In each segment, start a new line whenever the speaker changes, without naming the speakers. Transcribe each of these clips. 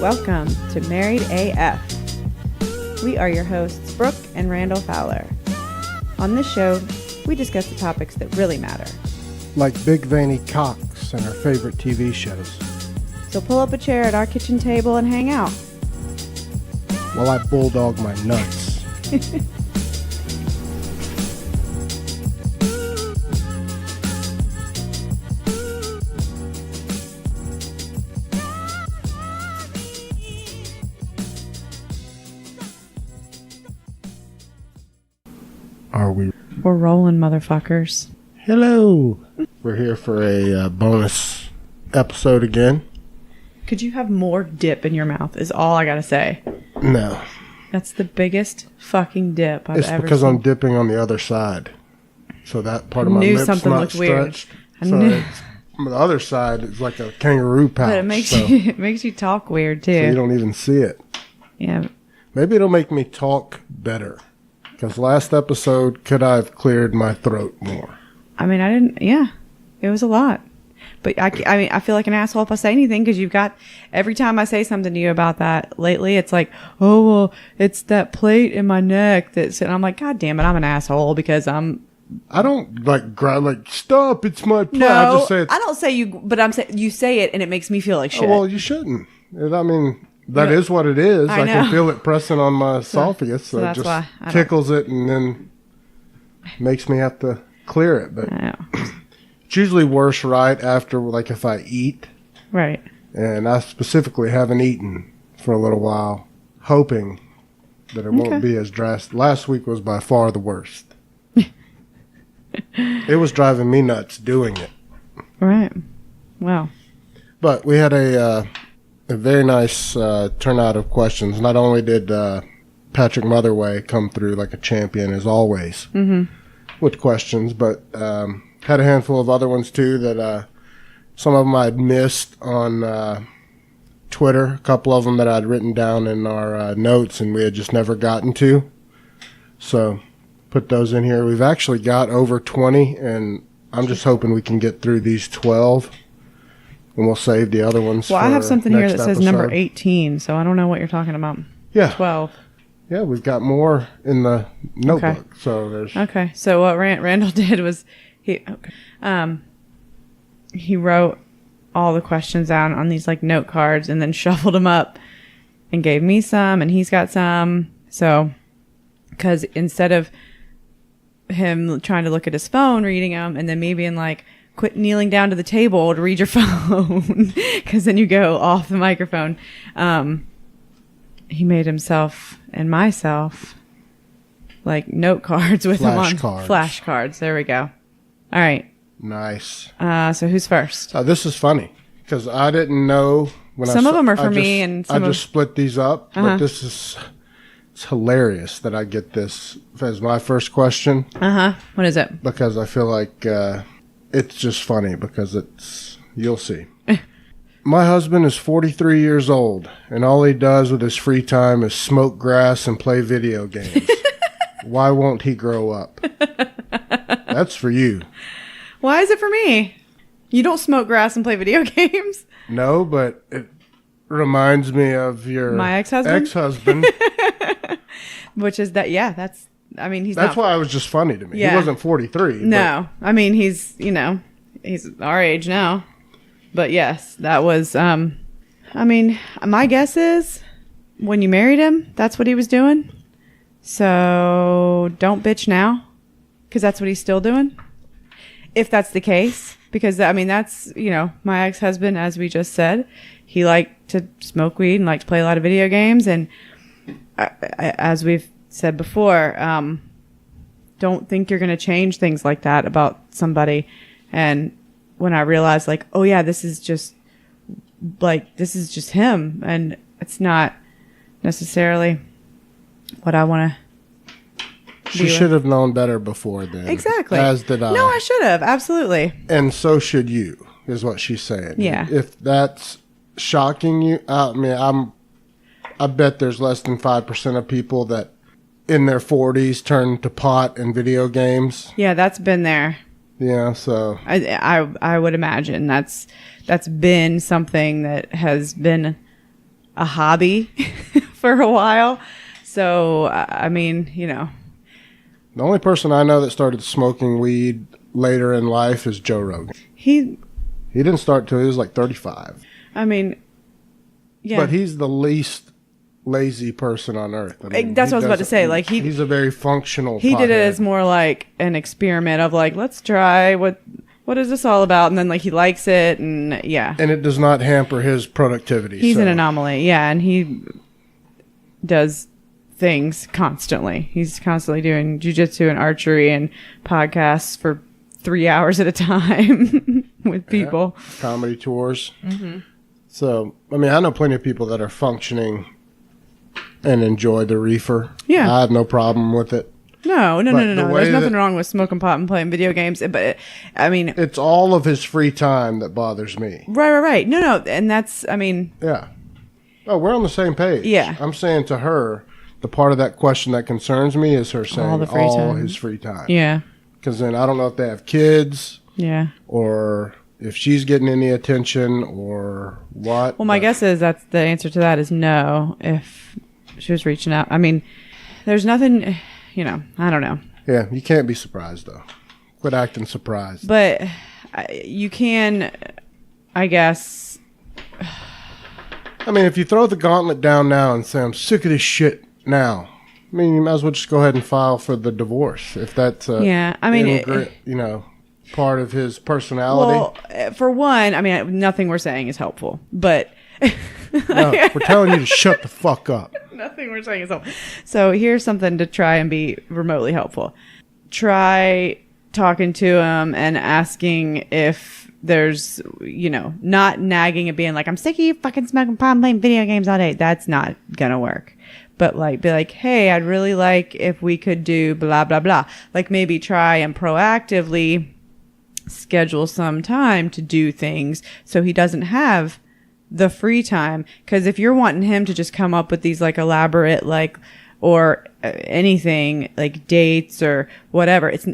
Welcome to Married AF. We are your hosts, Brooke and Randall Fowler. On this show, we discuss the topics that really matter.
Like big veiny cocks and our favorite TV shows.
So pull up a chair at our kitchen table and hang out.
While I bulldog my nuts.
We're rolling, motherfuckers.
Hello. We're here for a bonus episode again.
Could you have more dip in your mouth is all I gotta say.
No.
That's the biggest fucking dip I've ever seen.
It's because I'm dipping on the other side. So that part of my lips
something
not
looked weird.
stretched. So the other side is like a kangaroo pouch.
But it makes you talk weird too.
So you don't even see it.
Yeah.
Maybe it'll make me talk better. Because last episode, could I have cleared my throat more?
I mean, I didn't. Yeah, it was a lot. But I mean, I feel like an asshole if I say anything because you've got every time I say something to you about that lately, it's like, oh well, it's that plate in my neck that's. And I'm like, God damn it, I'm an asshole because I'm.
I don't like stop. It's my plate.
No,
I just say it's,
I don't say you, but I'm saying you say it and it makes me feel like shit.
Oh, well, you shouldn't. I mean. That is what it is. I can feel it pressing on my esophagus. So it just tickles it and then makes me have to clear it. But it's usually worse right after, like if I eat.
Right.
And I specifically haven't eaten for a little while, hoping that it won't be as drastic. Last week was by far the worst. It was driving me nuts doing it.
Right. Wow.
But we had a very nice turnout of questions. Not only did Patrick Motherway come through like a champion as always with questions, but had a handful of other ones too that some of them I'd missed on Twitter, a couple of them that I'd written down in our notes and we had just never gotten to. So put those in here. We've actually got over 20 and I'm just hoping we can get through these 12. And we'll save the other ones.
Well, I have something here that says number 18, so I don't know what you're talking about.
Yeah.
12.
Yeah, we've got more in the notebook. Okay. So there's.
Okay. So what Randall did was he wrote all the questions down on these like note cards and then shuffled them up and gave me some and he's got some. So, because instead of him trying to look at his phone, reading them, and then me being like, quit kneeling down to the table to read your phone because then you go off the microphone. He made himself and myself like note cards with flashcards. There we go. All right.
Nice.
So who's first?
This is funny because I didn't know when
some of them are for me and
I just split these up. But this is it's hilarious that I get this as my first question.
What is it?
Because I feel like. It's just funny because you'll see. My husband is 43 years old, and all he does with his free time is smoke grass and play video games. Why won't he grow up? That's for you.
Why is it for me? You don't smoke grass and play video games?
No, but it reminds me of
my ex-husband. Which is that, that's... I mean,
that's why it was just funny to me.
Yeah.
He wasn't 43.
No. I mean, he's our age now. But yes, that was, I mean, my guess is when you married him, that's what he was doing. So don't bitch now because that's what he's still doing. If that's the case, because I mean, that's, my ex-husband, as we just said, he liked to smoke weed and liked to play a lot of video games. And as we've said before, don't think you're going to change things like that about somebody. And when I realized like, oh yeah, this is just him and it's not necessarily what I want to.
She should have known better before then.
Exactly.
As did I.
No, I should have. Absolutely.
And so should you, is what she's saying.
Yeah.
If that's shocking you, I mean, I bet there's less than 5% of people that in their 40s turn to pot and video games.
Yeah, that's been there.
Yeah, so
I would imagine that's been something that has been a hobby for a while. So, I mean, you know.
The only person I know that started smoking weed later in life is Joe Rogan. He didn't start till he was like 35.
I mean, yeah.
But he's the least lazy person on earth. I mean,
that's what I was about to say. Like
he's a very functional.
He did it
pothead.
as more like an experiment of like, let's try what is this all about, and then like he likes it, and yeah.
And it does not hamper his productivity.
He's an anomaly, yeah, and he does things constantly. He's constantly doing jiu-jitsu and archery and podcasts for 3 hours at a time with people.
Yeah. Comedy tours.
Mm-hmm.
So, I mean, I know plenty of people that are functioning and enjoy the reefer.
Yeah.
I have no problem with it.
No. There's nothing wrong with smoking pot and playing video games. But, I mean...
It's all of his free time that bothers me.
Right. No. And that's, I mean...
Yeah. Oh, we're on the same page.
Yeah.
I'm saying to her, the part of that question that concerns me is her saying all his free time.
Yeah.
Because then I don't know if they have kids.
Yeah.
Or if she's getting any attention or what.
Well, my guess is that's the answer to that is no. If she was reaching out. I mean, there's nothing, you know, I don't know.
Yeah, you can't be surprised, though. Quit acting surprised.
But you can, I guess.
I mean, if you throw the gauntlet down now and say, I'm sick of this shit now, I mean, you might as well just go ahead and file for the divorce. If that's part of his personality.
Well, for one, I mean, nothing we're saying is helpful. But...
No, we're telling you to shut the fuck up.
Nothing we're saying is helpful. So here's something to try and be remotely helpful. Try talking to him and asking if there's, you know, not nagging and being like, I'm sick of you fucking smoking pot and playing video games all day. That's not gonna work. But like, be like, hey, I'd really like if we could do blah, blah, blah. Like maybe try and proactively schedule some time to do things so he doesn't have the free time. Because if you're wanting him to just come up with these like elaborate like or anything like dates or whatever, it's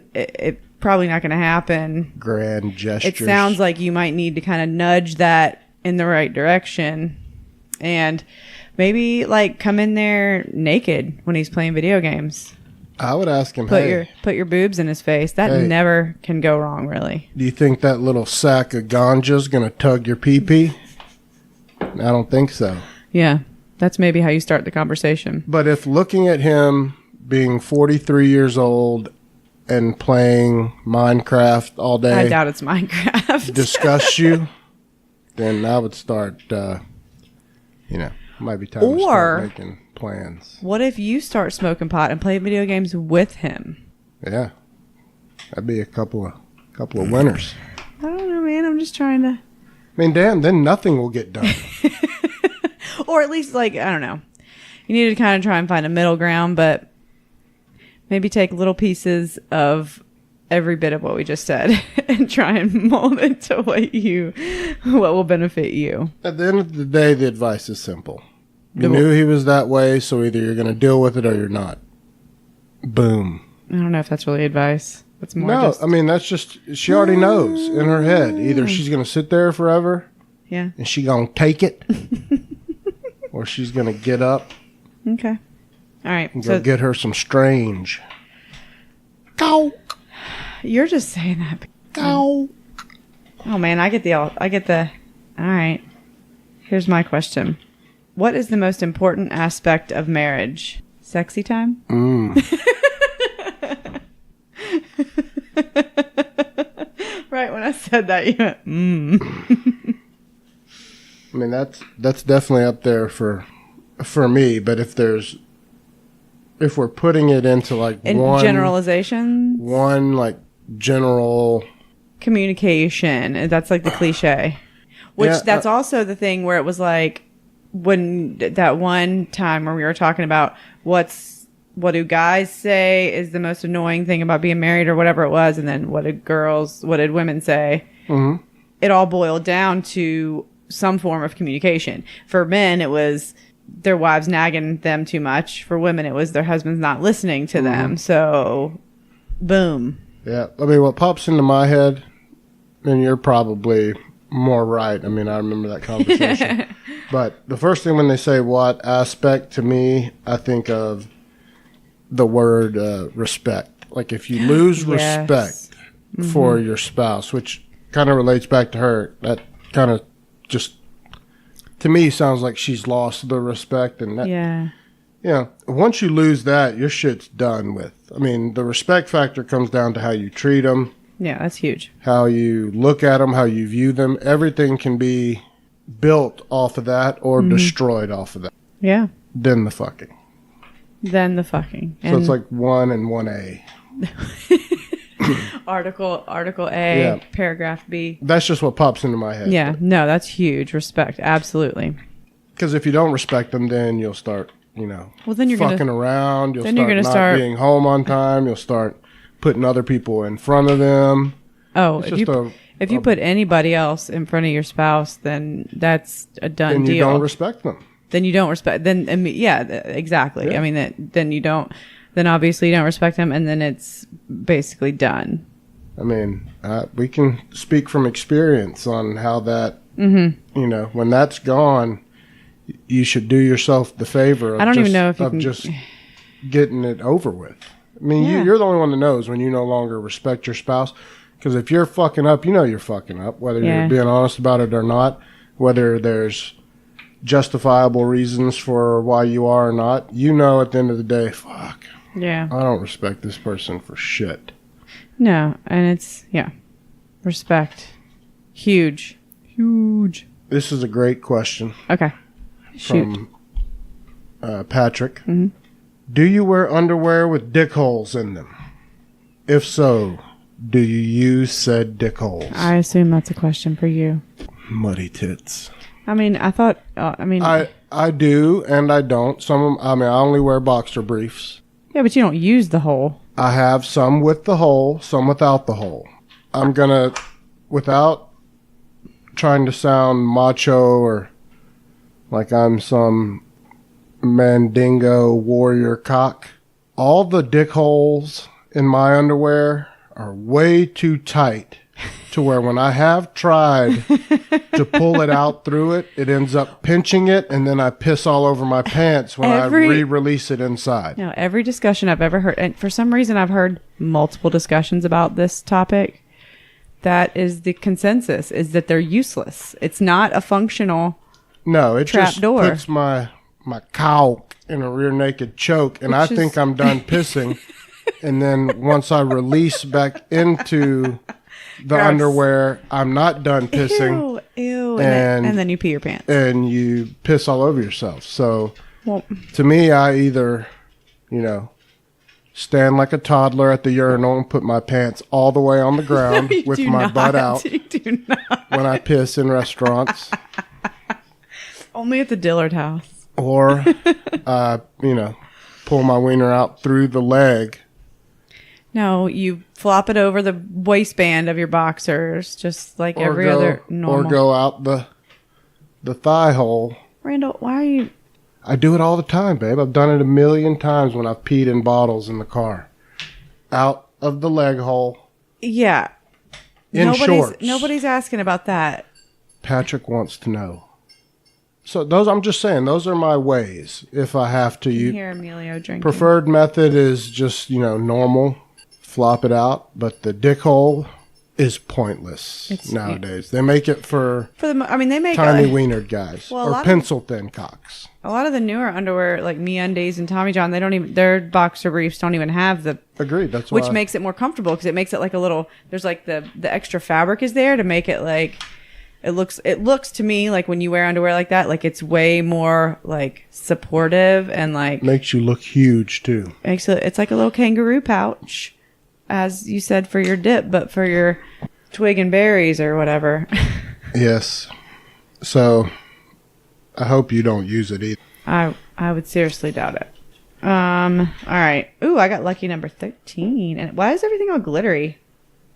probably not going to happen.
Grand gestures.
It sounds like you might need to kind of nudge that in the right direction, and maybe like come in there naked when he's playing video games.
I would ask him,
put your boobs in his face. That never can go wrong, really.
Do you think that little sack of ganja's going to tug your pee-pee? I don't think so.
Yeah, that's maybe how you start the conversation.
But if looking at him being 43 years old and playing Minecraft all day...
I doubt it's Minecraft.
...disgusts you, then I would start, might be time to start making plans.
What if you start smoking pot and play video games with him?
Yeah. That'd be a couple of winners.
I don't know, man. I'm just trying to...
I mean, damn, then nothing will get done.
Or at least, like, I don't know. You need to kind of try and find a middle ground, but maybe take little pieces of every bit of what we just said and try and mold it to what will benefit you.
At the end of the day, the advice is simple. You knew he was that way, so either you're going to deal with it or you're not. Boom.
I don't know if that's really advice. It's more
that's just, she already knows in her head. Either she's going to sit there forever,
yeah,
and she going to take it, or she's going to get up.
Okay. All right.
And go get her some strange. Go.
You're just saying that.
Go.
Oh man, I get the. All right. Here's my question. What is the most important aspect of marriage? Sexy time? Right when I said that, you went,
I mean, that's definitely up there for me. But if we're putting it into like
generalization,
one like general
communication, that's like the cliche. Which that's also the thing where it was like when that one time where we were talking about what do guys say is the most annoying thing about being married or whatever it was, and then what did women say? Mm-hmm. It all boiled down to some form of communication. For men, it was their wives nagging them too much. For women, it was their husbands not listening to them. So, boom.
Yeah. I mean, what pops into my head, and you're probably more right. I mean, I remember that conversation. But the first thing when they say what aspect, to me, I think of the word respect. Like if you lose respect for your spouse, which kind of relates back to her, that kind of just, to me, sounds like she's lost the respect. And that, once you lose that, your shit's done with. I mean, the respect factor comes down to how you treat them.
Yeah, that's huge.
How you look at them, how you view them. Everything can be built off of that or destroyed off of that.
Yeah.
Then the fucking.
So
it's like 1 and 1A.
Article A, paragraph B.
That's just what pops into my head.
Yeah, no, that's huge. Respect, absolutely.
Because if you don't respect them, then you'll start,
then you're
fucking around. You'll
then
start
you're gonna
not
start
being home on time. You'll start putting other people in front of them.
Oh, if you put anybody else in front of your spouse, then that's a done deal.
Then you don't respect them.
Then you don't respect. Then exactly. Yeah. I mean, then you don't. Then obviously you don't respect them, and then it's basically done.
I mean, we can speak from experience on how that. When that's gone, you should do yourself the favor.
I don't even know if you can
just getting it over with. I mean, you're the only one that knows when you no longer respect your spouse. Because if you're fucking up, you're fucking up, whether you're being honest about it or not, whether there's justifiable reasons for why you are or not. At the end of the day, fuck.
Yeah.
I don't respect this person for shit.
No, and it's, respect. Huge.
This is a great question.
Okay. Shoot.
From Patrick. Mm-hmm. Do you wear underwear with dick holes in them? If so, do you use said dick holes?
I assume that's a question for you.
Muddy tits.
I mean, I thought,
I do and I don't. I only wear boxer briefs.
Yeah, but you don't use the hole.
I have some with the hole, some without the hole. I'm gonna, without trying to sound macho or like I'm some Mandingo warrior cock, all the dick holes in my underwear are way too tight to where when I have tried to pull it out through it, it ends up pinching it, and then I piss all over my pants when I re-release it inside.
No, every discussion I've ever heard, and for some reason I've heard multiple discussions about this topic, that is the consensus, is that they're useless. It's not a functional
it
trap
just
door.
Puts my cock in a rear naked choke, and I think I'm done pissing. And then once I release back into the underwear, I'm not done pissing.
Ew. And then you pee your pants.
And you piss all over yourself. So to me, I either, stand like a toddler at the urinal and put my pants all the way on the ground with my butt out.
You do not.
When I piss in restaurants.
Only at the Dillard house.
Or, pull my wiener out through the leg.
No, you flop it over the waistband of your boxers, just like every other normal.
Or go out the thigh hole.
Randall, why are you...
I do it all the time, babe. I've done it a million times when I've peed in bottles in the car. Out of the leg hole.
Yeah.
Shorts.
Nobody's asking about that.
Patrick wants to know. So I'm just saying, those are my ways if I have to.
Hear Emilio drinking.
Preferred method is just, normal. Flop it out. But the dick hole is pointless nowadays. They make it for they make tiny wienered guys or pencil thin cocks.
A lot of the newer underwear, like MeUndies and Tommy John, their boxer briefs don't even have the.
Agreed. That's
which makes it more comfortable because it makes it like a little. There's like the extra fabric is there to make it like. It looks to me like when you wear underwear like that, like it's way more like supportive and like
makes you look huge too.
It's like a little kangaroo pouch, as you said, for your dip, but for your twig and berries or whatever.
Yes. So I hope you don't use it either.
I would seriously doubt it. All right. Ooh, I got lucky number 13. And why is everything all glittery?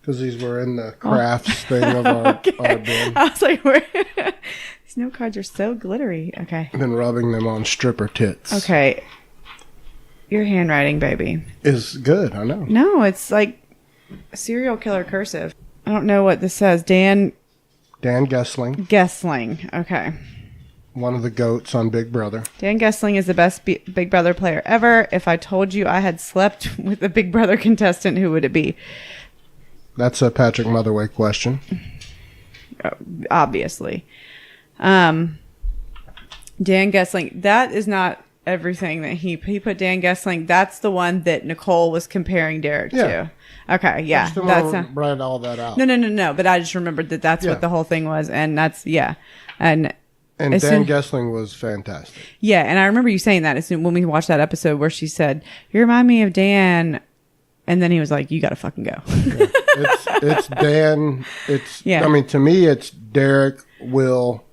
Because these were in the crafts thing of our bin.
I was like, these note cards are so glittery. Okay.
I've been rubbing them on stripper tits.
Okay. Your handwriting, baby.
Is good, I know.
No, it's like serial killer cursive. I don't know what this says. Dan
Gessling.
Gessling. Okay.
one of the GOATs on Big Brother.
Dan Gessling is the best Big Brother player ever. If I told you I had slept with a Big Brother contestant, who would it be?
That's a Patrick Motherway question.
Obviously. Dan Gessling, that is not everything that he put Dan Gessling. That's the one that Nicole was comparing Derek to. Okay, yeah.
That's write all that out.
No. But I just remembered that that's what the whole thing was. And that's, And
Dan Gessling was fantastic.
Yeah, and I remember you saying that when we watched that episode where she said, "You remind me of Dan," and then he was like, "You got to fucking go."
Yeah. It's Dan. I mean, to me, it's Derek, Will,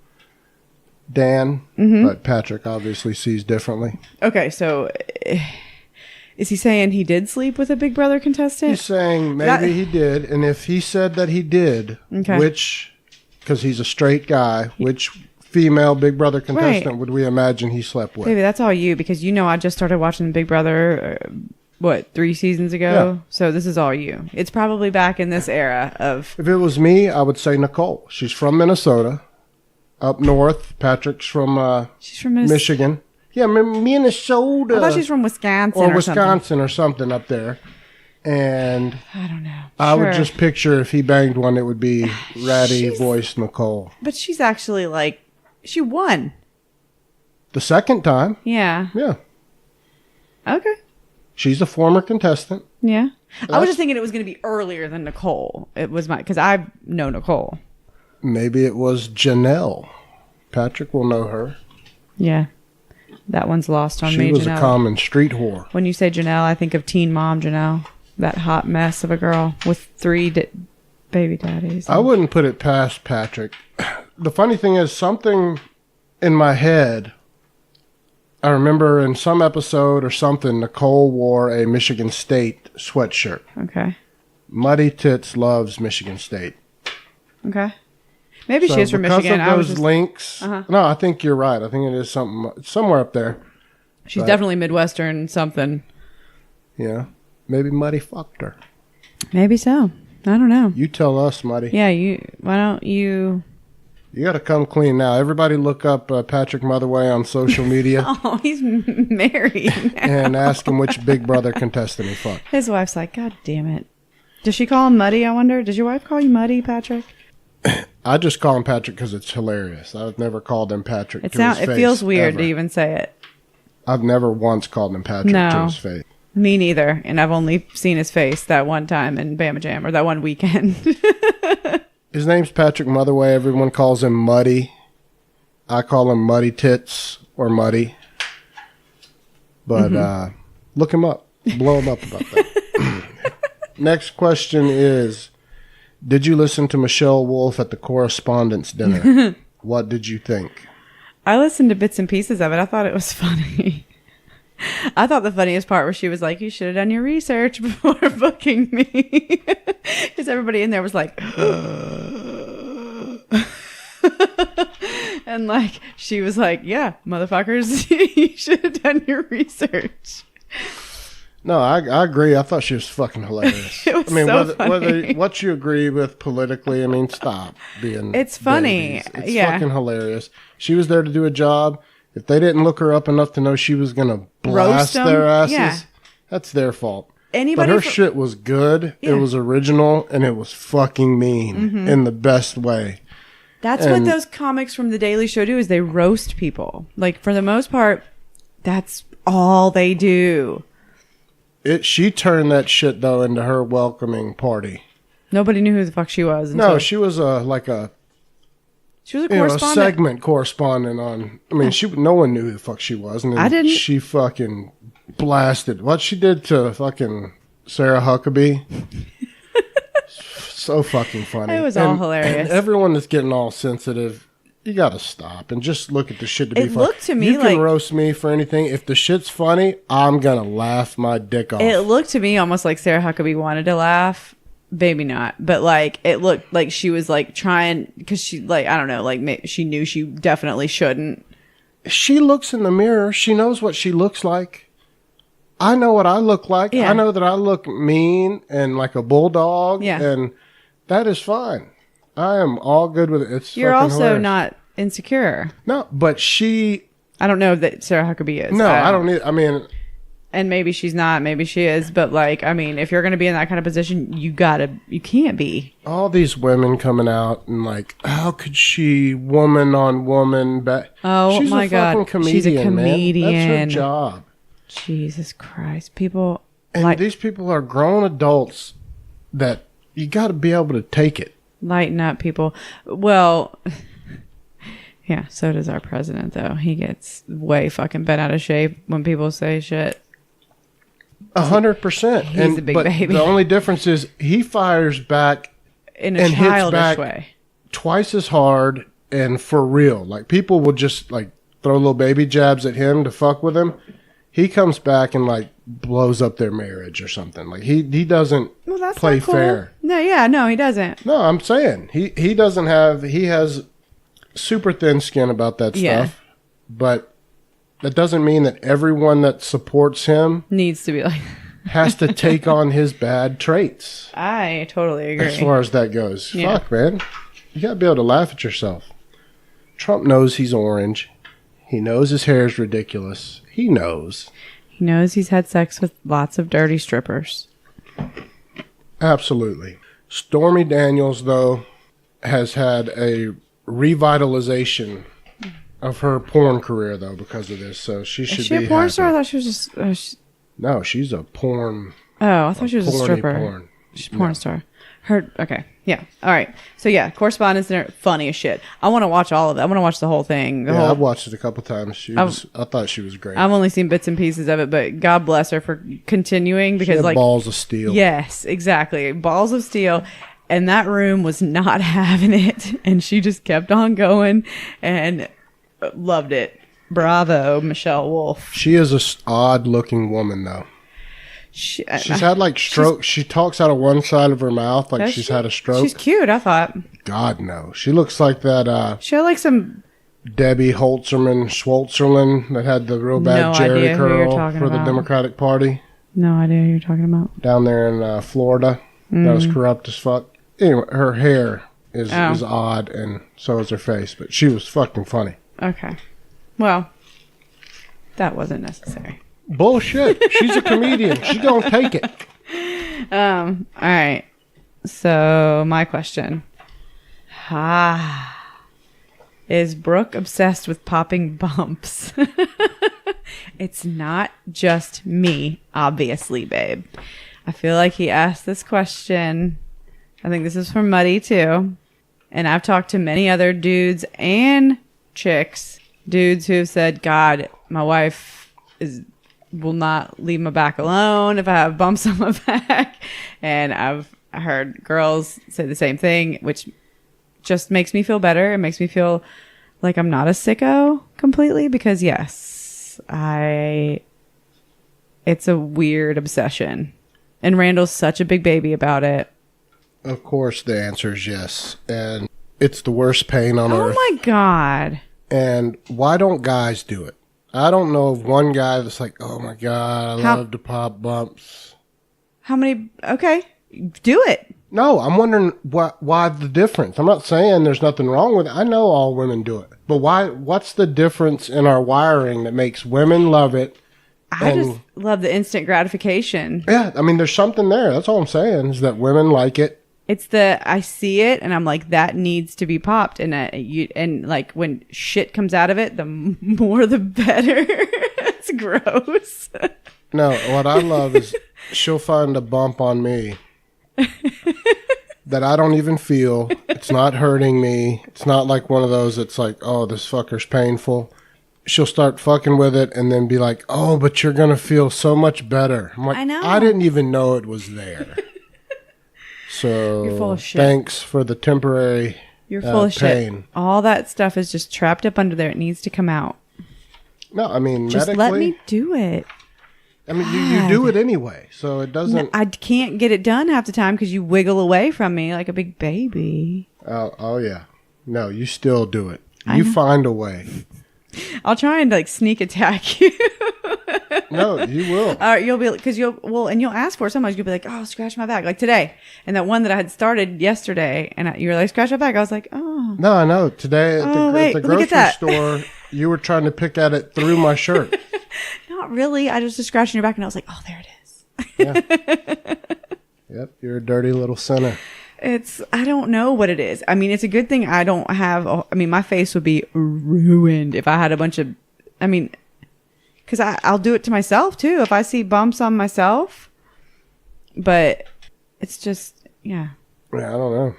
Dan, but Patrick obviously sees differently.
Okay, so is he saying he did sleep with a Big Brother contestant?
He's saying maybe he did, and if he said that he did, because he's a straight guy, which female Big Brother contestant would we imagine he slept with?
Baby, that's all you, because I just started watching Big Brother, 3 seasons ago? Yeah. So this is all you. It's probably back in this era of...
If it was me, I would say Nicole. She's from Minnesota, up north. Patrick's from,
she's from
Michigan. Yeah, Minnesota.
I thought she's from Wisconsin or
Wisconsin or something up there. And
I don't know.
I would just picture if he banged one, it would be ratty voiced Nicole.
But she's actually she won.
The second time.
Yeah.
Yeah.
Okay.
She's a former contestant.
Yeah. I was just thinking it was going to be earlier than Nicole. It was because I know Nicole.
Maybe it was Janelle. Patrick will know her.
Yeah. That one's lost on me,
Janelle. She was
a
common street whore.
When you say Janelle, I think of Teen Mom Janelle. That hot mess of a girl with 3 baby daddies.
I wouldn't put it past Patrick. The funny thing is, something in my head, I remember in some episode or something, Nicole wore a Michigan State sweatshirt.
Okay.
Muddy Tits loves Michigan State.
Okay. Maybe she is from Michigan.
Because of those links. No, I think you're right. I think it is somewhere up there.
She's definitely Midwestern something.
Yeah. Maybe Muddy fucked her.
Maybe so. I don't know.
You tell us, Muddy.
Yeah, why don't you...
You got to come clean now. Everybody look up Patrick Motherway on social media.
Oh, he's married now.
And ask him which Big Brother contestant he fucked.
His wife's like, God damn it. Does she call him Muddy, I wonder? Does your wife call you Muddy, Patrick?
I just call him Patrick because it's hilarious. I've never called him Patrick to his face.
It feels weird to even say it.
I've never once called him Patrick to his face.
Me neither. And I've only seen his face that one time in Bama Jam, or that one weekend.
His name's Patrick Motherway. Everyone calls him Muddy. I call him Muddy Tits or Muddy. But look him up. Blow him up about that. Next question is, did you listen to Michelle Wolf at the Correspondents' Dinner? What did you think?
I listened to bits and pieces of it. I thought it was funny. I thought the funniest part was she was like, you should have done your research before booking me. Because everybody in there was like, and she was like, yeah, motherfuckers, you should have done your research.
No, I agree. I thought she was fucking hilarious.
It was so funny.
Whether what you agree with politically, stop being.
It's funny.
It's fucking hilarious. She was there to do a job. If they didn't look her up enough to know she was going to blast their asses, that's their fault. But her shit was good. Yeah. It was original, and it was fucking mean in the best way.
That's what those comics from The Daily Show do, is they roast people. For the most part, that's all they do.
She turned that shit, though, into her welcoming party.
Nobody knew who the fuck she was.
No, she was a
She was a correspondent.
A segment correspondent on... no one knew who the fuck she was. And then
I didn't.
She fucking blasted. What she did to fucking Sarah Huckabee. So fucking funny.
It was all hilarious.
And everyone that's getting all sensitive, you gotta stop and just look at the shit to be funny.
It looked to me
you can roast me for anything. If the shit's funny, I'm gonna laugh my dick off.
It looked to me almost like Sarah Huckabee wanted to laugh. Maybe not, but it looked like she was trying, because she I don't know, she knew she definitely shouldn't.
She looks in the mirror. She knows what she looks like. I know what I look like. Yeah. I know that I look mean and like a bulldog.
Yeah.
And that is fine. I am all good with it. You're
also
hilarious.
not insecure.
No, but she...
I don't know that Sarah Huckabee is.
No, I don't need... I mean...
And maybe she's not, maybe she is, but like, I mean, if you're going to be in that kind of position, you can't be.
All these women coming out and like, how could she woman on woman
Oh my God. She's a comedian.
Man. That's her job.
Jesus Christ. People.
And these people are grown adults that you got to be able to take it.
Lighten up, people. Well, yeah, so does our president, though. He gets way fucking bent out of shape when people say shit.
100%.
He's a big baby.
The only difference is he fires back
in a childish way,
twice as hard and for real. Like people will just like throw little baby jabs at him to fuck with him. He comes back and like blows up their marriage or something. Like he doesn't play fair.
No, he doesn't.
No, I'm saying he doesn't have. He has super thin skin about that stuff, but. That doesn't mean that everyone that supports him
needs to be like
has to take on his bad traits.
I totally agree.
As far as that goes.
Yeah.
Fuck, man. You gotta be able to laugh at yourself. Trump knows he's orange. He knows his hair is ridiculous. He knows.
He knows he's had sex with lots of dirty strippers.
Absolutely. Stormy Daniels, though, has had a revitalization of her porn career, though, because of this. So she should be happy. Is she a porn star?
I thought she was just...
No, she's a porn...
Oh, I thought she was a stripper.
Porn.
She's a porn star. Okay. Yeah. All right. So, yeah, Correspondence Dinner, funny as shit. I want to watch all of it. I want to watch the whole thing.
I've watched it a couple times. I thought she was great.
I've only seen bits and pieces of it, but God bless her for continuing because,
she had balls of steel.
Yes, exactly. Balls of steel. And that room was not having it. And she just kept on going and... loved it. Bravo, Michelle Wolf.
She is a odd looking woman, though. She's had like stroke. She talks out of one side of her mouth like she's had a stroke.
She's cute, I thought.
God, no. She looks like that.
She had like some
Debbie Schwarzerland that had the real bad Jerry curl for the Democratic Party.
No idea who you're talking about.
Down there in Florida. That was corrupt as fuck. Anyway, her hair is odd, and so is her face. But she was fucking funny.
Okay. Well, that wasn't necessary.
Bullshit. She's a comedian. She don't take it.
All right. So, my question. Is Brooke obsessed with popping bumps? It's not just me, obviously, babe. I feel like he asked this question. I think this is from Muddy, too. And I've talked to many other dudes and chicks, dudes who have said, God, my wife will not leave my back alone if I have bumps on my back. And I've heard girls say the same thing, which just makes me feel better. It makes me feel like I'm not a sicko completely because yes, it's a weird obsession. And Randall's such a big baby about it.
Of course the answer is yes. And it's the worst pain on earth.
Oh my God.
And why don't guys do it? I don't know of one guy that's like, oh my God, I love to pop bumps.
How many? Okay, do it.
No, I'm wondering why the difference. I'm not saying there's nothing wrong with it. I know all women do it. But why? What's the difference in our wiring that makes women love it?
I just love the instant gratification.
Yeah, I mean, there's something there. That's all I'm saying is that women like it.
It's I see it and I'm like, that needs to be popped. And like when shit comes out of it, the more the better. It's gross.
No, what I love is she'll find a bump on me that I don't even feel. It's not hurting me. It's not like one of those that's like, oh, this fucker's painful. She'll start fucking with it and then be like, oh, but you're going to feel so much better. I'm like,
I know.
I didn't even know it was there. So
you're full of shit.
Thanks for the temporary
You're full of
pain.
Shit. All that stuff is just trapped up under there. It needs to come out.
No, I mean,
just
medically,
let me do it.
I mean, you do it anyway, so it doesn't...
No, I can't get it done half the time because you wiggle away from me like a big baby.
Oh yeah. No, you still do it. You find a way.
I'll try and like sneak attack you.
No, you will.
You'll be because and you'll ask for it so much. You'll be like, oh, scratch my back, like today, and that one that I had started yesterday, and you were like, scratch my back. I was like, oh,
No, I know. Today at
wait,
the
let me get
grocery
that.
store, you were trying to pick at it through my shirt.
Not really. I was just scratching your back and I was like, oh, there it is.
Yeah. Yep, you're a dirty little sinner.
I don't know what it is. I mean, it's a good thing I don't have, my face would be ruined if I had a bunch of, because I'll do it to myself too. If I see bumps on myself, but it's just, yeah.
Yeah, I don't know.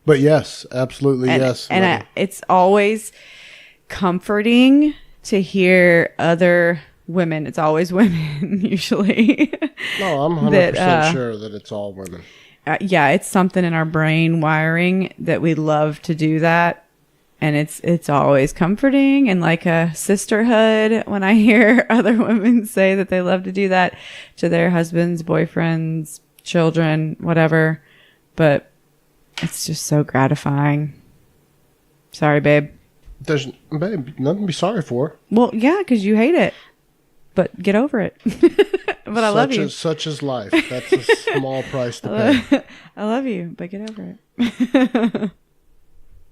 But yes, absolutely yes.
And it's always comforting to hear other women. It's always women usually.
No, I'm 100% sure that it's all women.
Yeah, it's something in our brain wiring that we love to do that. And it's always comforting and like a sisterhood when I hear other women say that they love to do that to their husbands, boyfriends, children, whatever. But it's just so gratifying. Sorry, babe.
Babe, nothing to be sorry for.
Well, yeah, because you hate it. But get over it. But I love you.
Such is life. That's a small price to pay.
I love you, but get over it.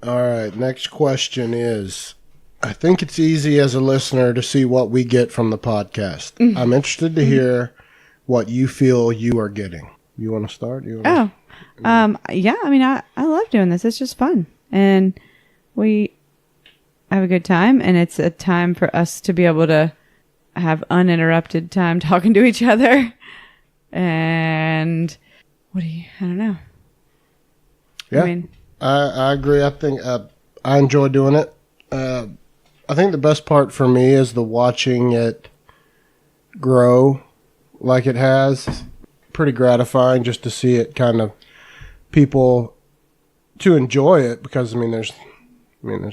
All right, next question is, I think it's easy as a listener to see what we get from the podcast. Mm-hmm. I'm interested to hear what you feel you are getting. You want to start?
Yeah, I love doing this. It's just fun. And we have a good time, and it's a time for us to be able to have uninterrupted time talking to each other. And I don't know.
Yeah. I agree. I think I enjoy doing it. I think the best part for me is the watching it grow like it has. Pretty gratifying just to see it kind of people to enjoy it because there's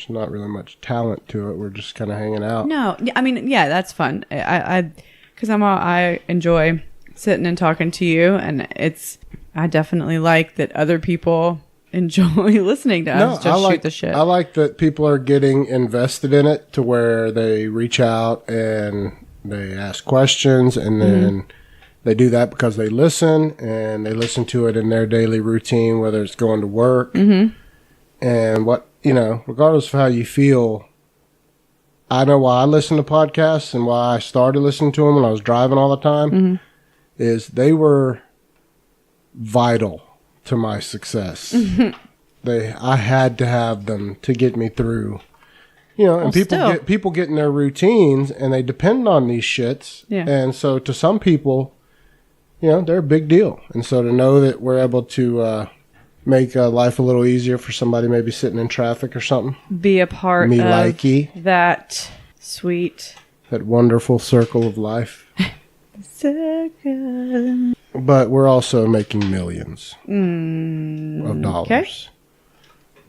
not really much talent to it. We're just kind of hanging out.
No, yeah, that's fun. Because I enjoy sitting and talking to you, and I definitely like that other people enjoy listening to us shoot the shit.
I like that people are getting invested in it to where they reach out and they ask questions, and then they do that because they listen, and they listen to it in their daily routine, whether it's going to work. Mm-hmm. And regardless of how you feel, I know why I listen to podcasts and why I started listening to them when I was driving all the time, is they were vital to my success. I had to have them to get me through. And people get in their routines and they depend on these shits. Yeah. And so to some people, they're a big deal. And so to know that we're able to make life a little easier for somebody maybe sitting in traffic or something.
Be a part of that sweet,
that wonderful circle of life.
Circle.
But we're also making millions of dollars. Okay.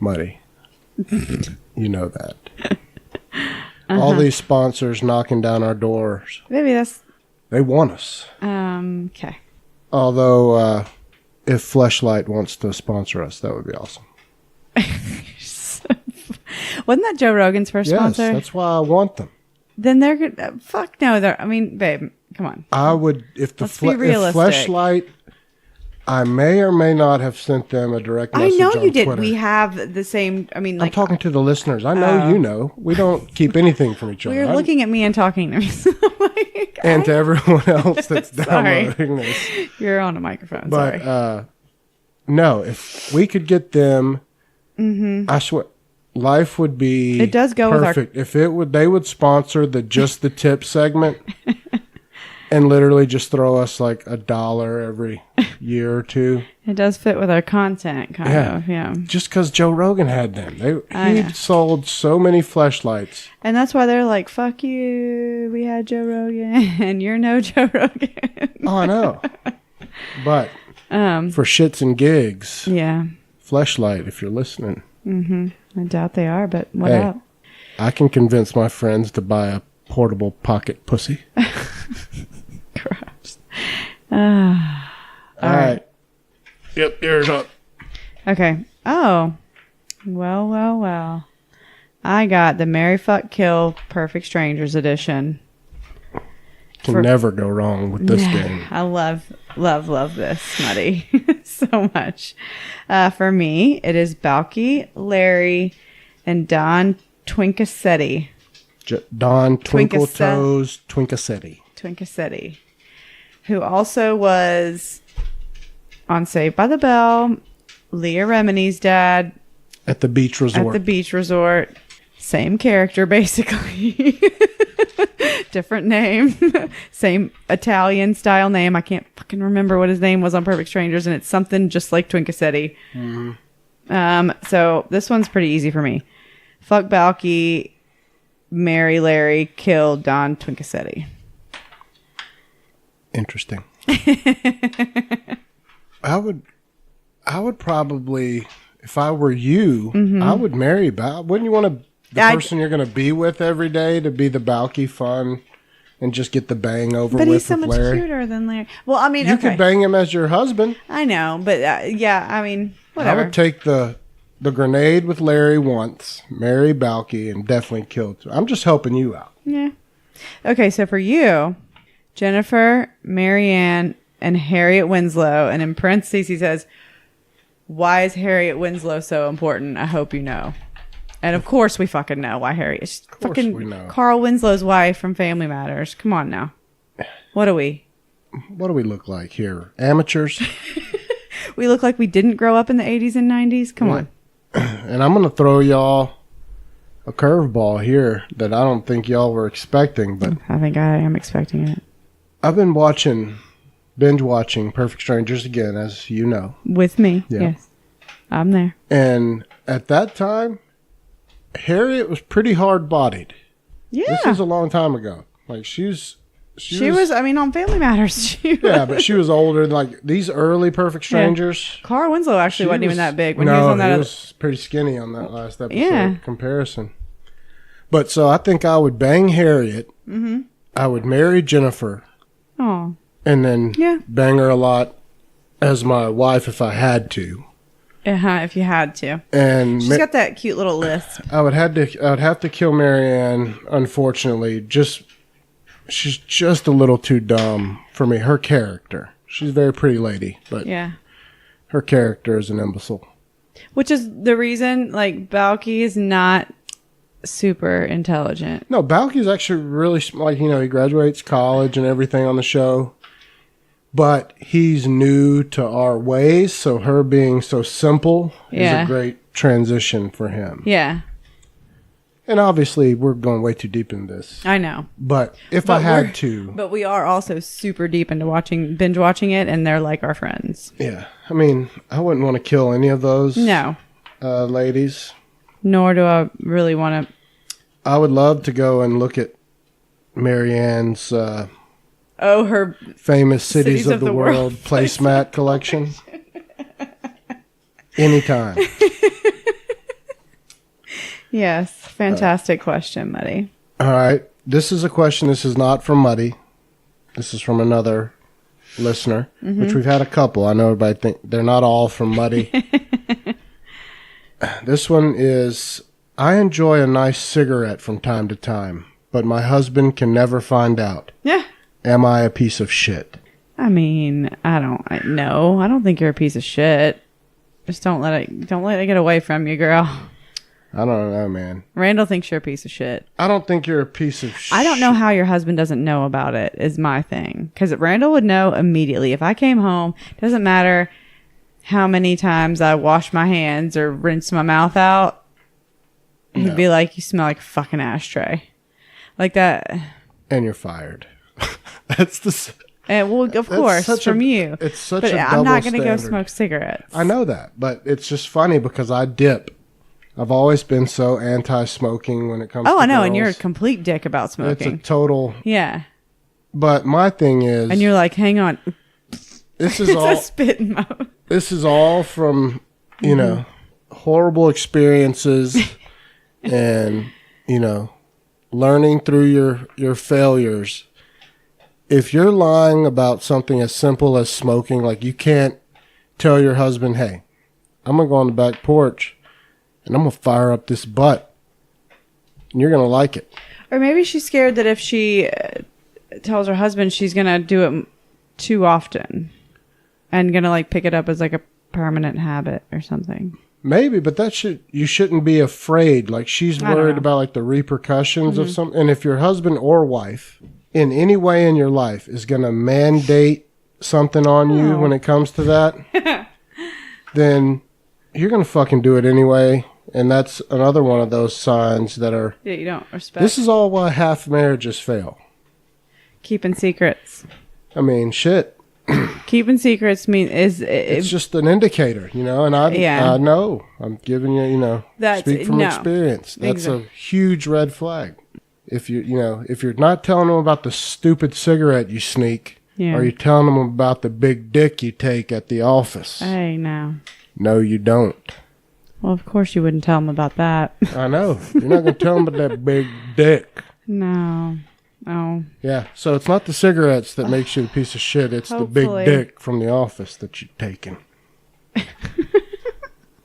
Money. You know that. All these sponsors knocking down our doors.
Maybe
they want us.
Okay.
Although, if Fleshlight wants to sponsor us, that would be awesome.
Wasn't that Joe Rogan's first sponsor?
Yes, that's why I want them.
Then they're good. Fuck no. Babe, come on.
I would, if Fleshlight, I may or may not have sent them a direct message. I know you did.
Twitter. We have the same. I'm
talking to the listeners. I know you know. We don't keep anything from each other.
You're looking at me and talking to me.
And to everyone else that's downloading this.
You're on a microphone.
But,
sorry.
No, if we could get them, I swear, life would be
it does go
perfect. If they would sponsor the Just the Tip segment. And literally just throw us like $1 every year or two.
It does fit with our content, kind of. Yeah.
Just because Joe Rogan had them. He sold so many Fleshlights.
And that's why they're like, fuck you. We had Joe Rogan. And you're no Joe Rogan.
Oh, I know. But for shits and gigs.
Yeah.
Fleshlight, if you're listening.
Mm-hmm. I doubt they are, but what up?
I can convince my friends to buy a portable pocket pussy.
Gross.
All right. Yep, yours up.
Okay. Oh. Well. I got the Marry Fuck Kill Perfect Strangers edition.
Can never go wrong with this game.
I love this, Smutty, so much. For me, it is Balky, Larry, and Don Twinkasetti.
Don Twinkle Toes Twinkasetti.
Twinkasetti, who also was on Saved by the Bell, Leah Remini's dad.
At the beach resort.
At the beach resort. Same character, basically. Different name. Same Italian style name. I can't fucking remember what his name was on Perfect Strangers, and it's something just like Twinkasetti. Mm-hmm. So this one's pretty easy for me. Fuck Balky, marry Larry, kill Don Twinkasetti.
Interesting. I would probably, if I were you, I would marry Balky. Wouldn't you want the person you're going to be with every day to be the Balky fun and just get the bang over with Larry? But he's so much
cuter than Larry. Well, I mean,
you could bang him as your husband.
I know, but yeah, I mean, whatever.
I would take the grenade with Larry once, marry Balky, and definitely kill two. I'm just helping you out.
Yeah. Okay, so for you, Jennifer, Marianne, and Harriet Winslow, and in parentheses he says, why is Harriet Winslow so important? I hope you know. And of course we fucking know why Harriet is fucking Carl Winslow's wife from Family Matters. Come on now. What do we
look like here? Amateurs?
We look like we didn't grow up in the 80s and 90s? Come on.
And I'm going to throw y'all a curveball here that I don't think y'all were expecting, but
I think I am expecting it.
I've been binge watching Perfect Strangers again, as you know.
With me, yes. I'm there.
And at that time, Harriet was pretty hard-bodied.
Yeah.
This was a long time ago. Like, she was,
I mean, on Family Matters.
Yeah, but she was older. Like, these early Perfect Strangers.
Yeah. Carl Winslow actually wasn't even that big.
When he was on that. He was pretty skinny on that last episode comparison. But, so I think I would bang Harriet. Mm-hmm. I would marry Jennifer.
Oh.
And then bang her a lot as my wife if I had to.
If you had to.
And
she's got that cute little list.
I would have to kill Marianne, unfortunately. She's just a little too dumb for me. Her character. She's a very pretty lady, but her character is an imbecile. Which
is the reason, like, Balky is not super intelligent.
No, Balky's actually really, like, he graduates college and everything on the show. But he's new to our ways, so her being so simple is a great transition for him.
Yeah.
And obviously, we're going way too deep in this.
I know.
But I had to.
But we are also super deep into binge watching it, and they're like our friends.
Yeah. I mean, I wouldn't want to kill any of those ladies.
Nor do I really want to.
I would love to go and look at Marianne's...
her
famous Cities of the World placemat collection. Anytime.
Yes. Fantastic question, Muddy.
All right. This is a question. This is not from Muddy. This is from another listener, which we've had a couple. I know everybody think they're not all from Muddy. This one is, I enjoy a nice cigarette from time to time, but my husband can never find out.
Yeah.
Am I a piece of shit?
I mean, I don't think you're a piece of shit. Just don't let it get away from you, girl.
I don't know, man.
Randall thinks you're a piece of shit.
I don't think you're a piece of shit.
I don't know how your husband doesn't know about it, is my thing. Because Randall would know immediately. If I came home, doesn't matter how many times I wash my hands or rinse my mouth out, he'd be like, you smell like a fucking ashtray. Like that.
And you're fired. That's the...
And well, of course, from you.
It's such a double
I'm not going to go
standard.
smoke cigarettes.
I know that, but it's just funny because I dip. I've always been so anti-smoking when it comes to
I know,
girls.
and you're a complete dick about smoking.
It's a total...
Yeah.
But my thing is...
And you're like, hang on.
This is all...
a spit mode.
This is all from, horrible experiences and, learning through your failures. If you're lying about something as simple as smoking, like you can't tell your husband, hey, I'm going to go on the back porch and I'm going to fire up this butt and you're going to like it.
Or maybe she's scared that if she tells her husband she's going to do it too often and going to pick it up as a permanent habit or something.
Maybe, but you shouldn't be afraid. Like, she's worried about like the repercussions of something. And if your husband or wife in any way in your life is going to mandate something on you when it comes to that, then you're going to fucking do it anyway. And that's another one of those signs that are...
Yeah, you don't respect.
This is all why half marriages fail.
Keeping secrets.
I mean, shit.
Keeping secrets
it's just an indicator, and I know. I'm giving you, speak from experience. That's a huge red flag. If if you're not telling them about the stupid cigarette you sneak, or you're telling them about the big dick you take at the office.
Hey, now.
No, you don't.
Well, of course you wouldn't tell them about that.
I know. You're not going to tell them about that big dick.
No. Oh.
Yeah, so it's not the cigarettes that makes you a piece of shit. It's
Hopefully.
the big dick from the office that you're taking.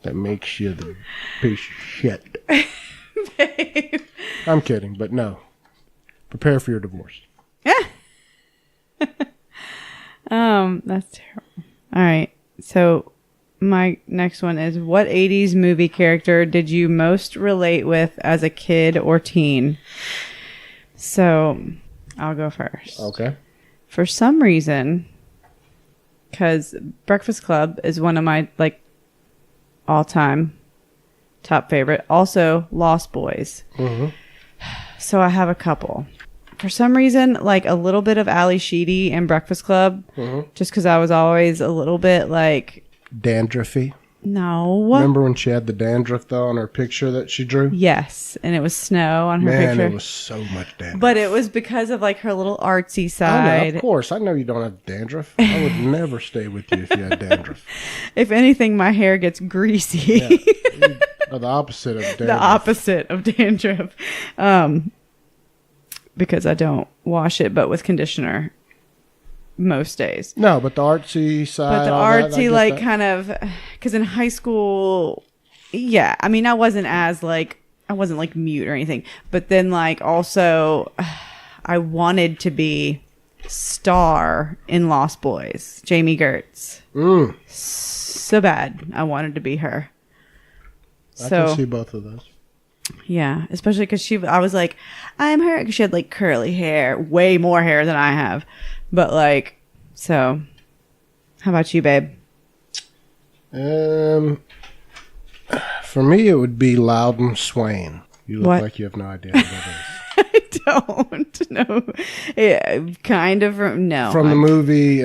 That makes you the piece of shit.
Babe.
I'm kidding, but no. Prepare for your divorce.
That's terrible. All right. So my next one is, what 80s movie character did you most relate with as a kid or teen? So, I'll go first.
Okay.
For some reason, because Breakfast Club is one of my, all-time top favorite. Also, Lost Boys. Mm-hmm. So, I have a couple. For some reason, a little bit of Ali Sheedy in Breakfast Club, just because I was always a little bit,
dandruffy.
No.
Remember when she had the dandruff, though, on her picture that she drew?
Yes, and it was snow on her picture.
Man, it was so much dandruff.
But it was because of, her little artsy side.
I know, of course. I know you don't have dandruff. I would never stay with you if you had dandruff.
If anything, my hair gets greasy.
Yeah, you are the opposite of dandruff.
The opposite of dandruff. Because I don't wash it, but with conditioner. Most days.
No, but the artsy side.
But the artsy, kind of, because in high school, yeah, I mean, I wasn't mute or anything. But then, also, I wanted to be star in Lost Boys, Jamie Gertz. So bad. I wanted to be her.
I can see both of those.
Yeah, especially because I was like, I'm her, because she had curly hair, way more hair than I have. But so, how about you, babe?
For me, it would be Loudon Swain. You look like you have no idea who that
is. I don't know. Yeah, kind of. No.
From the movie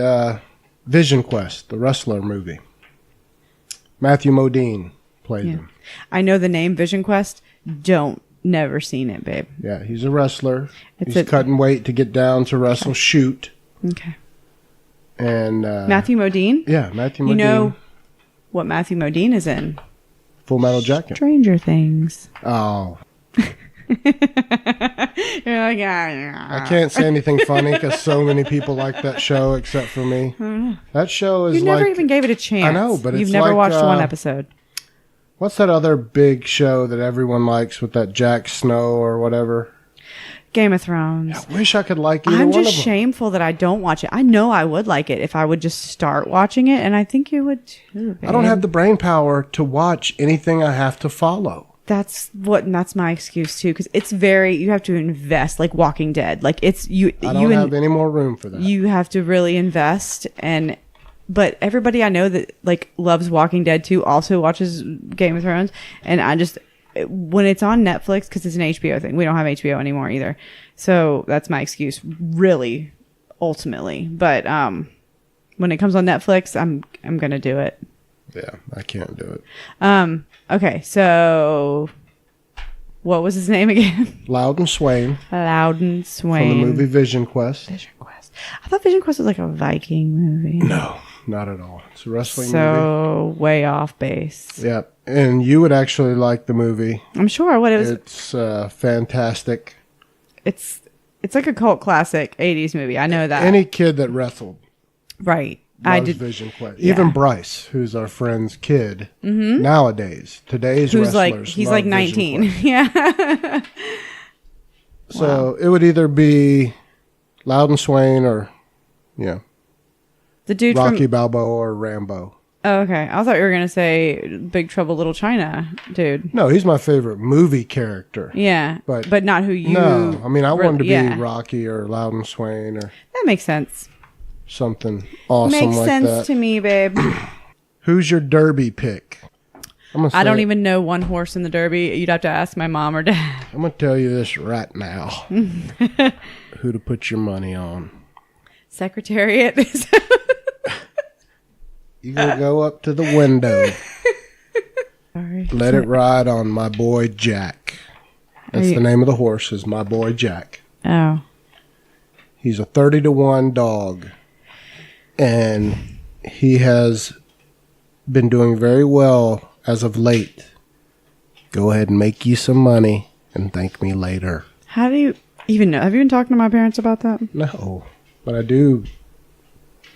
Vision Quest, the wrestler movie. Matthew Modine played him.
I know the name Vision Quest. Never seen it, babe.
Yeah, he's a wrestler. He's cutting weight to get down to wrestle, shoot.
Okay.
And
Matthew Modine?
Yeah, Matthew Modine.
You know what Matthew Modine is in?
Full Metal Jacket.
Stranger Things.
Oh.
You're like,
I can't say anything funny because so many people like that show except for me. That show is
You never even gave it a chance.
I know, but
you've never watched one episode.
What's that other big show that everyone likes with that Jack Snow or whatever?
Game of Thrones.
I wish I could like either
I'm
one of them.
just shameful that I don't watch it. I know I would like it if I would just start watching it, and I think you would too, babe.
I don't have the brain power to watch anything I have to follow.
That's my excuse too, because it's you have to invest, like Walking Dead. I don't
have any more room for that.
You have to really invest, but everybody I know that loves Walking Dead too also watches Game of Thrones, and when it's on Netflix, because it's an HBO thing. We don't have HBO anymore either. So that's my excuse, really, ultimately. But when it comes on Netflix, I'm going to do it.
Yeah, I can't do it.
Okay, so what was his name again?
Loudon Swain.
Loudon Swain.
From the movie Vision Quest.
Vision Quest. I thought Vision Quest was like a Viking movie.
No, not at all. It's a wrestling movie.
So way off base.
Yeah. And you would actually like the movie.
I'm sure.
It's fantastic.
It's like a cult classic 80s movie. I know that.
Any kid that wrestled.
Right.
Loves Vision Quest. Yeah. Even Bryce, who's our friend's kid nowadays. Today's wrestlers.
He's like 19. Yeah.
So it would either be Loudon Swain or,
the dude
Rocky Balboa or Rambo.
Oh, okay. I thought you were going to say Big Trouble Little China, dude.
No, he's my favorite movie character.
Yeah. But not who you...
No, I mean, I wanted to be
yeah.
Rocky or Loudon Swain or
That makes sense.
something awesome
Makes
like
sense
that.
to me, babe.
Who's your Derby pick?
I don't even know one horse in the Derby. You'd have to ask my mom or dad.
I'm going to tell you this right now. Who to put your money on.
Secretariat.
You're going to go up to the window.
Sorry.
Let it ride on my boy Jack. That's the name of the horse, is my boy Jack.
Oh.
He's a 30-1 dog. And he has been doing very well as of late. Go ahead and make you some money and thank me later.
How do you even know? Have you been talking to my parents about that?
No, but I do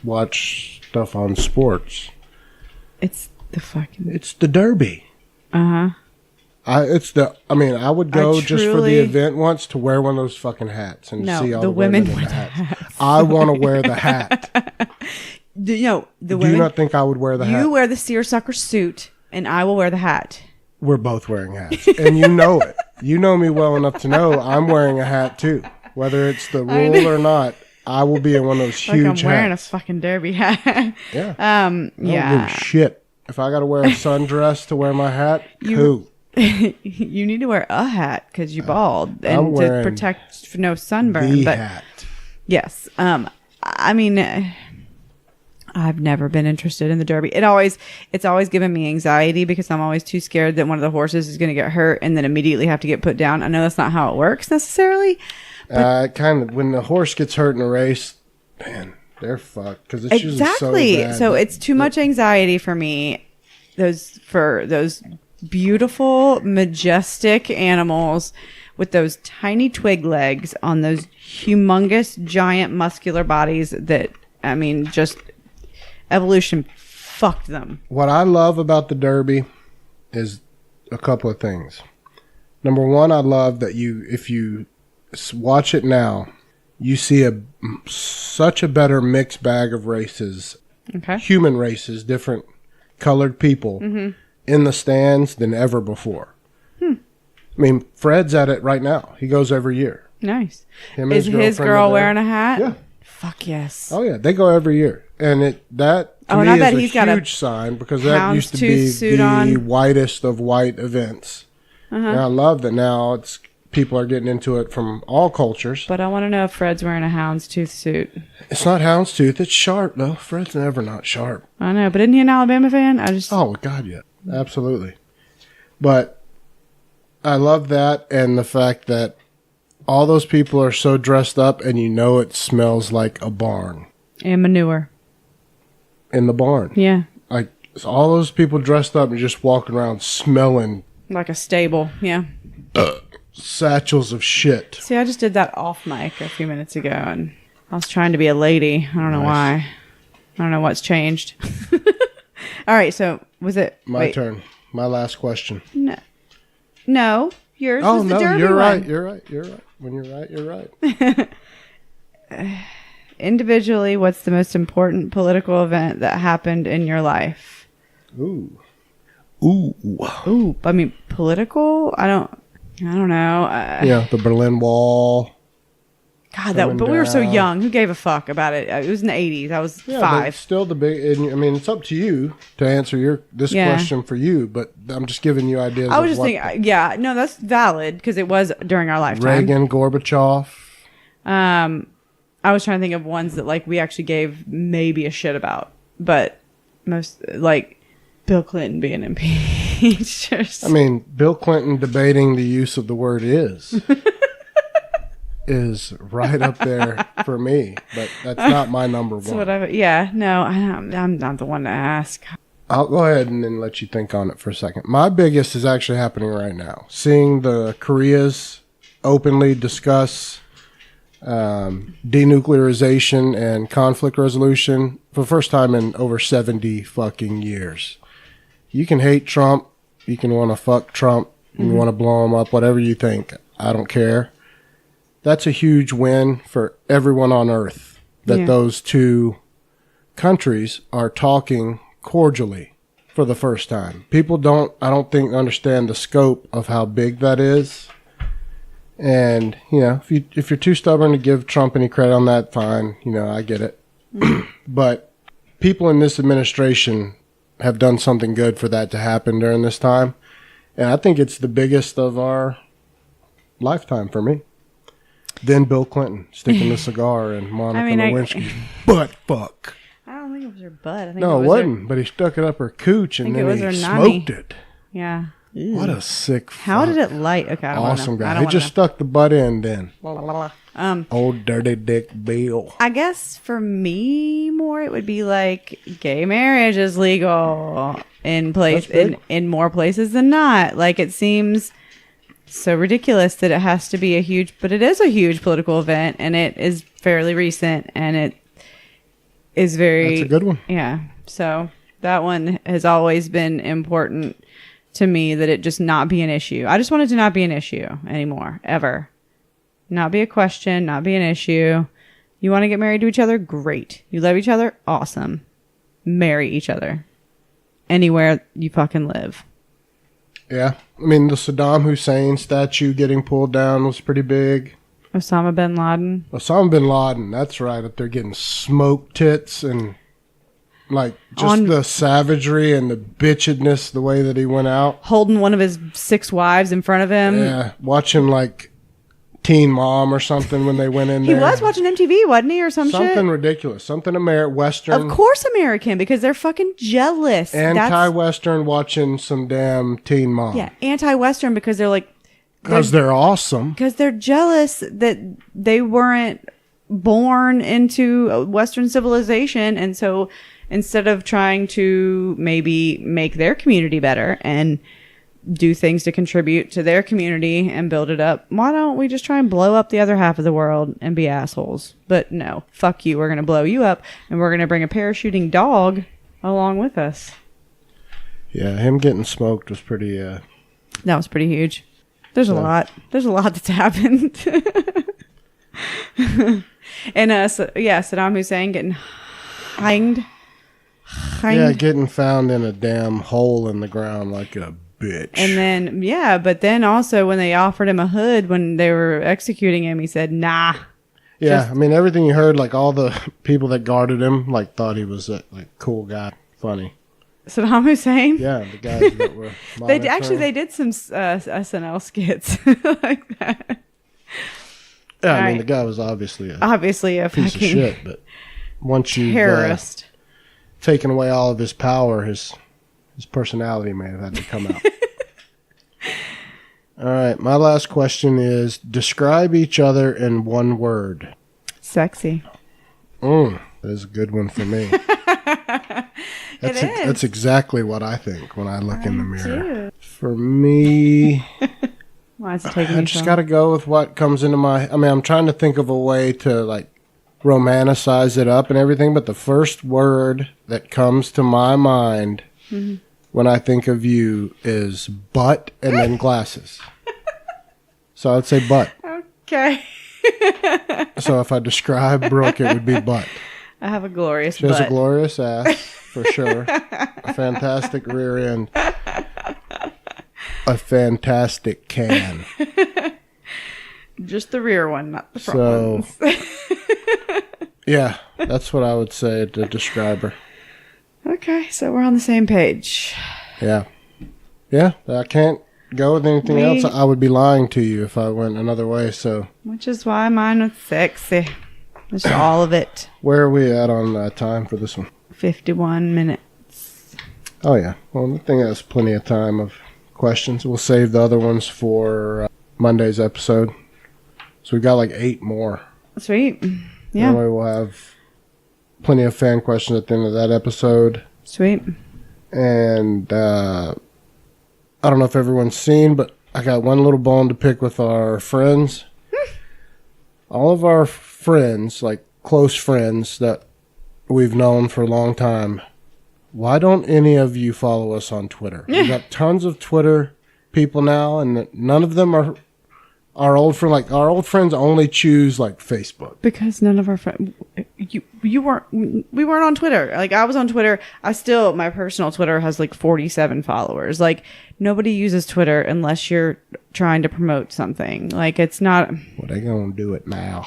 watch stuff on sports.
It's
the Derby.
Uh-huh.
I would go just for the
truly-
event once to wear one of those fucking hats and
No,
see all
the
the
women
women in
wear
the hats.
hats.
I want to wear the hat.
The
Do
women...
you not think I would wear the hat?
You wear the seersucker suit, and I will wear the hat.
We're both wearing hats. And you know it. You know me well enough to know I'm wearing a hat too. Whether it's the rule or not, I will be in one of those huge hats.
Like I'm wearing a fucking Derby hat.
Yeah.
Yeah.
I don't give a shit. If I got to wear a sundress to wear my hat, cool.
You need to wear a hat because you're bald
I'm
and to
wearing
protect for no sunburn.
The
but
hat.
yes, I mean, I've never been interested in the Derby. It's always given me anxiety because I'm always too scared that one of the horses is going to get hurt and then immediately have to get put down. I know that's not how it works necessarily.
Kind of when the horse gets hurt in a race, man, they're fucked because it's
Exactly.
usually so bad.
So it's too much anxiety for me. Those beautiful, majestic animals with those tiny twig legs on those humongous, giant, muscular bodies that, I mean, just evolution fucked them.
What I love about the Derby is a couple of things. Number one, I love that if you watch it now, you see such a better mixed bag of races,
Okay.
human races, different colored people in the stands than ever before. I mean, Fred's at it right now. He goes every year.
Nice.
Him and
Is his
girlfriend
girl
are there.
wearing a hat?
Yeah.
Fuck yes.
Oh yeah, they go every year, and that to
Oh, and
me
I bet
is
he's
a
got a
huge sign because that used to be
houndstooth suit
the
on.
whitest of white events. And I love that now people are getting into it from all cultures.
But I want to know if Fred's wearing a houndstooth suit.
It's not houndstooth; it's sharp though. Fred's never not sharp.
I know, but isn't he an Alabama fan?
Oh God, yeah, absolutely. But I love that, and the fact that all those people are so dressed up, and you know it smells like a barn
And manure.
in the barn.
Yeah.
Like all those people dressed up and just walking around smelling
Like a stable. Yeah.
satchels of shit.
See, I just did that off mic a few minutes ago, and I was trying to be a lady. I don't know why. I don't know what's changed. All right, so was it...
My turn. My last question.
No, yours
Oh,
was the
no,
Derby
you're
one.
right. You're right. You're right. When you're right, you're right.
Individually, what's the most important political event that happened in your life?
Ooh.
Ooh, I mean, political? I don't know.
Yeah, the Berlin Wall.
God,
coming
but we were so
down.
young. Who gave a fuck about it? It was in the 80s. I was
Yeah,
5.
but still the big. I mean, it's up to you to answer this
Yeah.
question for you. But I'm just giving you ideas.
I was
of
just
what
thinking, yeah, no, that's valid because it was during our lifetime.
Reagan, Gorbachev.
I was trying to think of ones that like we actually gave maybe a shit about, but most like Bill Clinton being impeached.
I mean, Bill Clinton debating the use of the word is right up there for me. But that's not my number one.
I'm not the one to ask.
I'll go ahead and then let you think on it for a second. My biggest is actually happening right now. Seeing the Koreas openly discuss denuclearization and conflict resolution for the first time in over 70 fucking years. You can hate Trump. You can want to fuck Trump. You want to blow him up, whatever you think. I don't care. That's a huge win for everyone on earth that those two countries are talking cordially for the first time. People I don't think, understand the scope of how big that is. And, if you're too stubborn to give Trump any credit on that, fine. I get it. But people in this administration have done something good for that to happen during this time. And I think it's the biggest of our lifetime for me. Then Bill Clinton sticking the cigar in Monica Lewinsky's butt fuck.
I don't think it was her butt. I think
No, it wasn't. But he stuck it up her cooch and then he smoked it.
Yeah.
Ew. What a sick
How did it light? Okay, I don't
awesome
know.
guy. He just stuck the butt in then.
Old
dirty dick Bill.
I guess for me more it would be like gay marriage is legal in more places than not. Like it seems so ridiculous that it has to be but it is a huge political event and it is fairly recent and it is very...
That's a good one.
Yeah. So that one has always been important to me, that it just not be an issue. I just want it to not be an issue anymore, ever. Not be a question, not be an issue. You want to get married to each other? Great. You love each other? Awesome. Marry each other. Anywhere you fucking live.
Yeah. I mean, the Saddam Hussein statue getting pulled down was pretty big.
Osama bin Laden, that's right. Up there getting smoked tits and like just the savagery and the bitchedness, the way that he went out. Holding one of his 6 wives in front of him.
Yeah. Watching like Teen Mom or something when they went in there.
He was watching MTV, wasn't he? Or something
ridiculous. Something Western.
Of course American, because they're fucking jealous.
Anti-Western watching some damn Teen Mom.
Yeah, anti-Western because they're like...
Because they're awesome.
Because they're jealous that they weren't born into Western civilization. And so instead of trying to maybe make their community better and do things to contribute to their community and build it up, why don't we just try and blow up the other half of the world and be assholes? But no, fuck you. We're going to blow you up and we're going to bring a parachuting dog along with us.
Yeah, him getting smoked was pretty... That
was pretty huge. There's a lot that's happened. And Saddam Hussein getting hanged.
Yeah, getting found in a damn hole in the ground like a bitch.
And then, but then also when they offered him a hood when they were executing him, he said, nah.
Yeah, I mean, everything you heard, like all the people that guarded him, like thought he was a cool guy, funny.
Saddam Hussein?
Yeah, the guys that were
they did some SNL skits like that.
Yeah, I mean, the guy was obviously
a
piece of shit, but once you've
terrorist.
Taken away all of his power, his personality may have had to come out. All right, my last question is, describe each other in one word.
Sexy.
That is a good one for me. That's exactly what I think when I look in the mirror. For me,
why is it taking
I just got to go with what comes into my... I mean, I'm trying to think of a way to romanticize it up and everything, but the first word that comes to my mind when I think of you is butt and then glasses. So I'd say butt.
Okay.
So if I describe Brooke, it would be butt.
I have a glorious
She
butt.
has a glorious ass, for sure. A fantastic rear end. A fantastic can.
Just the rear one, not the front ones.
Yeah, that's what I would say to describe her.
Okay, so we're on the same page.
Yeah. Yeah, I can't go with anything else. I would be lying to you if I went another way, so...
Which is why mine was sexy. Just all of it.
Where are we at on time for this one?
51 minutes.
Oh, yeah. Well, I think that's plenty of time of questions. We'll save the other ones for Monday's episode. So we've got 8 more.
Sweet. Yeah.
That way we'll have plenty of fan questions at the end of that episode.
Sweet.
And I don't know if everyone's seen, but I got one little bone to pick with our friends. All of our friends, close friends that we've known for a long time, why don't any of you follow us on Twitter? We've got tons of Twitter people now, and none of them are our old friends only choose like Facebook.
Because none of our friends, we weren't on Twitter. Like I was on Twitter. My personal Twitter has like 47 followers. Like nobody uses Twitter unless you're trying to promote something. Like it's not.
Well, they gonna do it now.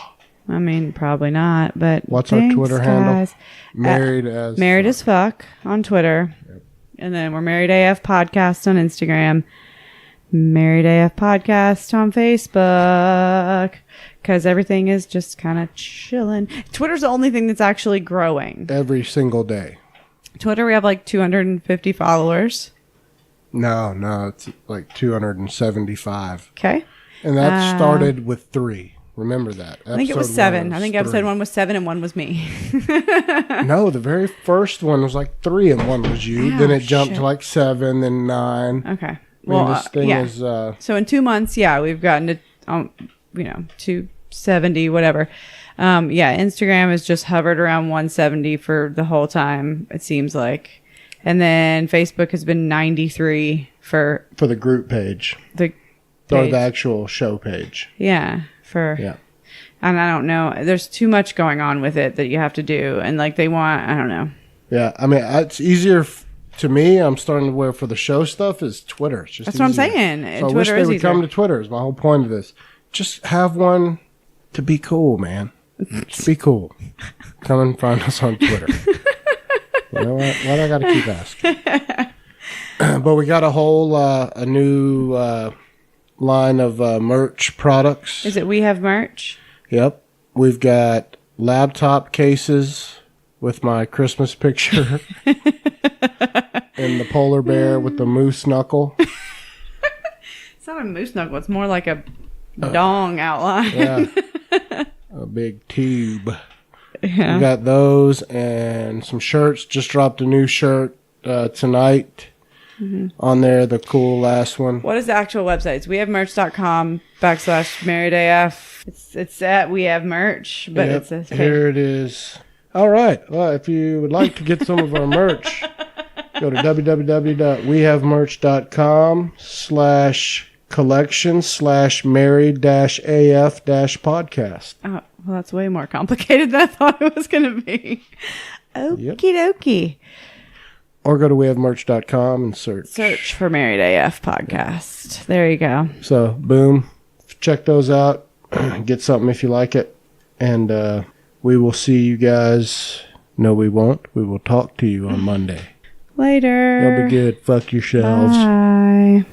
I mean, probably not. But
what's our Twitter handle? Married
as fuck on Twitter, yep. And then we're Married AF Podcast on Instagram. Married AF Podcast on Facebook, because everything is just kind of chilling. Twitter's the only thing that's actually growing.
Every single day.
Twitter, we have like 250 followers.
No, it's like 275.
Okay.
And that started with 3. Remember that.
I think it was 7. I think episode 1 was 7 and 1 was me.
No, the very first one was like 3 and 1 was you. Then it jumped to like 7, then 9.
Okay.
Well, this thing is.
So in 2 months, we've gotten to, 270, whatever. Instagram has just hovered around 170 for the whole time, it seems like. And then Facebook has been 93 for
the group page. Or the actual show page.
Yeah. And I don't know. There's too much going on with it that you have to do. And like I don't know. Yeah.
I mean, it's easier to me. I'm starting to wear for the show stuff is Twitter. It's just
That's
easier.
what I'm saying.
So Twitter I wish they would come to Twitter is my whole point of this. Just have one to be cool, man. Just be cool. Come and find us on Twitter. You know what? Why do I got to keep asking? But we got a whole, a new line of merch products.
Is it We Have Merch?
Yep. We've got laptop cases with my Christmas picture and the polar bear with the moose knuckle.
It's not a moose knuckle. It's more like a dong outline.
Yeah. A big tube.
Yeah.
We got those and some shirts. Just dropped a new shirt tonight. Mm-hmm. On there, the cool last one.
What is the actual website? It's wehavemerch.com/marriedaf. It's at We Have Merch, but
yep,
it's
here it is. All right. Well, if you would like to get some of our merch, go to www.wehavemerch.com/collection/married-af-podcast.
Oh, well, that's way more complicated than I thought it was going to be. Okie dokie.
Or go to wehavemerch.com and search
for Married AF Podcast. There you go.
So, boom. Check those out. Get something if you like it. And we will see you guys. No, we won't. We will talk to you on Monday.
Later.
Y'all be good. Fuck yourselves.
Bye.